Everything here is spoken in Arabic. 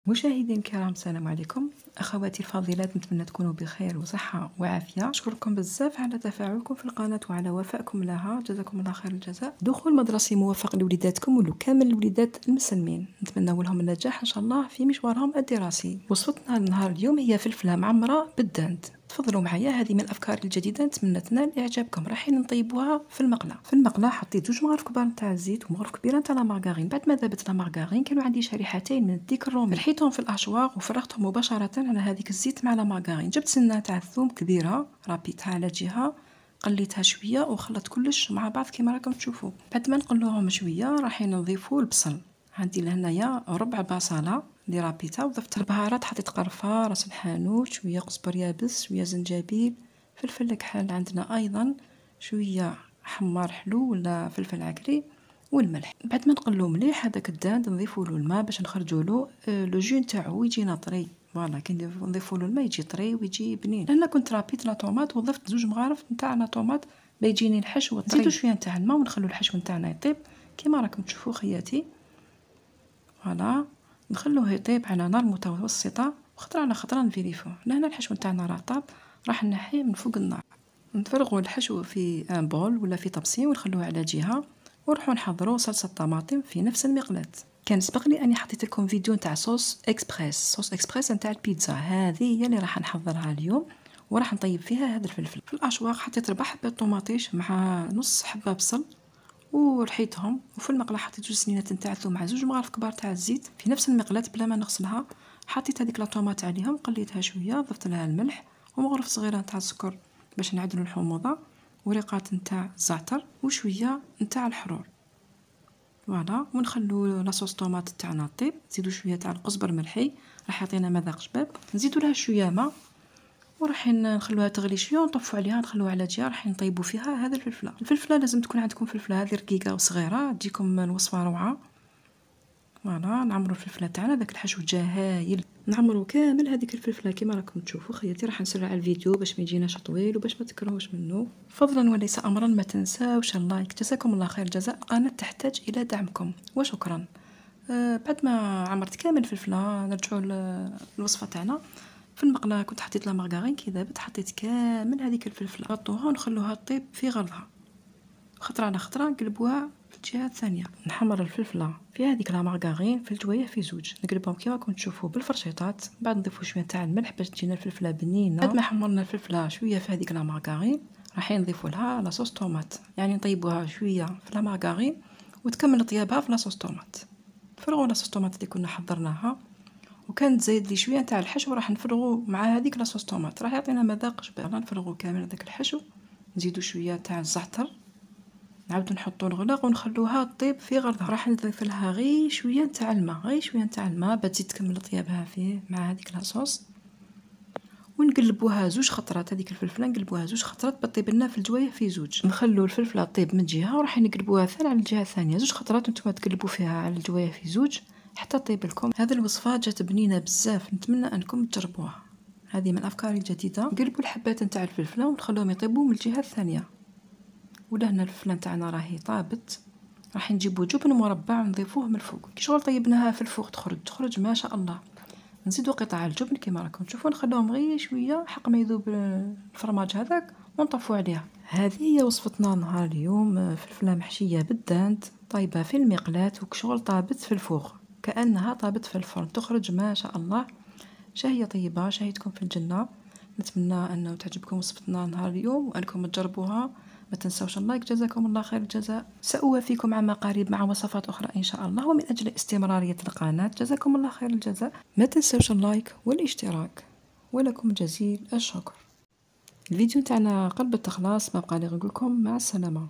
مشاهدينا الكرام، السلام عليكم. اخواتي الفاضلات، نتمنى تكونوا بخير وصحه وعافيه. اشكركم بزاف على تفاعلكم في القناه وعلى وفائكم لها، جزاكم الله خير الجزاء. دخول مدرسي موفق لوليداتكم ولكامل الوليدات المسلمين، نتمنى لهم النجاح ان شاء الله في مشوارهم الدراسي. وصفتنا لنهار اليوم هي فلفله معمره بالداند. تفضلوا معايا، هذه من الافكار الجديده نتمنى تنال اعجابكم. رايحين نطيبوها في المقله. في المقله حطيت 2 مغارف كبار نتاع الزيت ومغرف كبيره نتاع لا مارغرين. بعد ما ذابت لا مارغرين كانوا عندي شريحتين من الديك الرومي، لحيتهم في الاشواق وفرغتهم مباشره على هذيك الزيت مع لا مارغرين. جبت سنه تاع الثوم كبيره، رابيتها على جهه، قليتها شويه وخلطت كلش مع بعض كما راكم تشوفوا. بعد ما نقلوهم شويه رايحين نضيفوا البصل. عندي لهنايا ربع بصله اللي رابيتها وضفت البهارات. حطيت قرفه، راس الحانوت، شويه قزبر يابس، شويه زنجبيل، فلفل كحل عندنا ايضا، شويه حمار حلو ولا فلفل عكري، والملح. بعد ما نقلو مليح هذاك الداند نضيفوا له الماء باش نخرجوا له لو جو نتاعو يجينا طري. فوالا كي نضيفوا له الماء يجي طري ويجي بنين. انا كنت رابيت لا طوماط وضفت 2 مغارف نتاع لا طوماط بيجيني الحشو طري. نزيدو شويه نتاع الماء ونخلو الحشو نتاعنا يطيب كما راكم تشوفوا خياتي. فوالا نخلوه يطيب على نار متوسطه، وخطره على خطره نفيريفوه. لهنا الحشو نتاعنا راه طاب، راح نحيه من فوق النار. نفرغوا الحشو في ان بول ولا في طبسي ونخلوه على جهه، ونروحوا نحضروا صلصه طماطم في نفس المقلاة. كان سبق لي اني حطيت لكم فيديو نتاع صوص اكسبريس نتاع البيتزا. هذه هي اللي راح نحضرها اليوم، وراح نطيب فيها هذا الفلفل. في الاشواق حطيت 4 حبات طوماطيش مع نص حبه بصل ورحيتهم. وفي المقله حطيت 2 سنينات نتاع الثوم مع 2 مغارف كبار تاع الزيت في نفس المقلاة بلا ما نغسلها. حطيت هذيك لا طوماط عليهم، قليتها شويه، ضفت لها الملح ومغرف صغيره نتاع السكر باش نعدلوا الحموضه، وريقات نتاع الزعتر وشويه نتاع الحرور. فوالا ونخلو لاصوص طوماط تاعنا طيب. نزيدو شويه تاع القزبر ملحي راح يعطينا مذاق شباب. نزيدو لها شويه ماء وراح نخلوها تغلي شويه ونطفوا عليها، نخلوها على جهه. راح نطيبوا فيها هذا الفلفله لازم تكون عندكم فلفله هذه رقيقه وصغيره، تجيكم الوصفه روعه. فوالا نعمروا الفلفله تاعنا، داك الحشو جا هايل. نعمروا كامل هذيك الفلفله كما راكم تشوفوا خياتي. راح نسرع الفيديو باش ما يجيناش طويل وباش ما تكرهوش منه. فضلا وليس امرا ما تنساوش اللايك. جزاكم الله خير الجزاء. القناه تحتاج الى دعمكم وشكرا. بعد ما عمرت كامل الفلفله نرجعوا للوصفه تاعنا. في المقله كنت حطيت لا مارغرين، كي ذابت حطيت كامل هذيك الفلفله، غطوها ونخلوها طيب في غلظها. خطره على خطره نقلبوها في الجهه الثانيه. نحمر الفلفله في هذيك لا مارغرين في الجوايه في زوج، نقلبهم كما راكم تشوفوا بالفرشيطات. بعد نضيفوا شويه تاع الملح باش تجينا الفلفله بنينه. بعد ما حمرنا الفلفله شويه في هذيك لا مارغرين راح نضيفوا لها لاصوص طوماط، يعني نطيبوها شويه في لا مارغرين وتكمل طيابها في لاصوص طوماط. فرغوا لاصوص طوماط اللي كنا حضرناها، وكانت زايد لي شويه تاع الحشو راح نفرغوا مع هذيك لاصوص طوماط، راح يعطينا مذاق شباب. نفرغوا كامل هذاك الحشو، نزيدوا شويه تاع الزعتر، نعاودوا نحطوا الغلاق ونخلوها طيب في غرضها. راح نضيف لها غير شويه تاع الماء، باش تزيد تكمل طيابها فيه مع هذيك لاصوص. ونقلبوها 2 خطرات. هذيك الفلفله نقلبوها 2 خطرات بطيب لنا في الجوايه في زوج. نخلو الفلفله طيب من جهه وراح نقلبوها ثاني على الجهه الثانيه 2 خطرات، نتوما تقلبوا فيها على الجوايه في زوج حتى طيب لكم. هذه الوصفه جات بنينه بزاف، نتمنى انكم تجربوها. هذه من الافكار الجديده. نقلبوا الحبات نتاع الفلفله ونخلوهم يطيبوا من الجهه الثانيه. ولهنا الفلفله نتاعنا راهي طابت. راح نجيبوا جبن مربع ونضيفوه من الفوق. كي شغل طيبناها في الفوق تخرج ما شاء الله. نزيدوا قطع الجبن كما راكم تشوفوا، نخلوهم غير شويه حق ما يذوب الفرماج هذاك ونطفوا عليها. هذه هي وصفتنا نهار اليوم، فلفله محشيه بالداند طايبه في المقلاة وكشغل طابت في الفوق كانها طابت في الفرن. تخرج ما شاء الله شهيه طيبه. شهيتكم في الجنه. نتمنى انه تعجبكم وصفتنا نهار اليوم وانكم تجربوها. ما تنسوش اللايك. جزاكم الله خير الجزاء. سأوافيكم عما قريب مع وصفات أخرى إن شاء الله، ومن أجل استمرارية القناة جزاكم الله خير الجزاء. ما تنسوش اللايك والاشتراك، ولكم جزيل الشكر. الفيديو تاعنا قرب التخلاص، ما بقى لي غير نقولكم مع السلامة.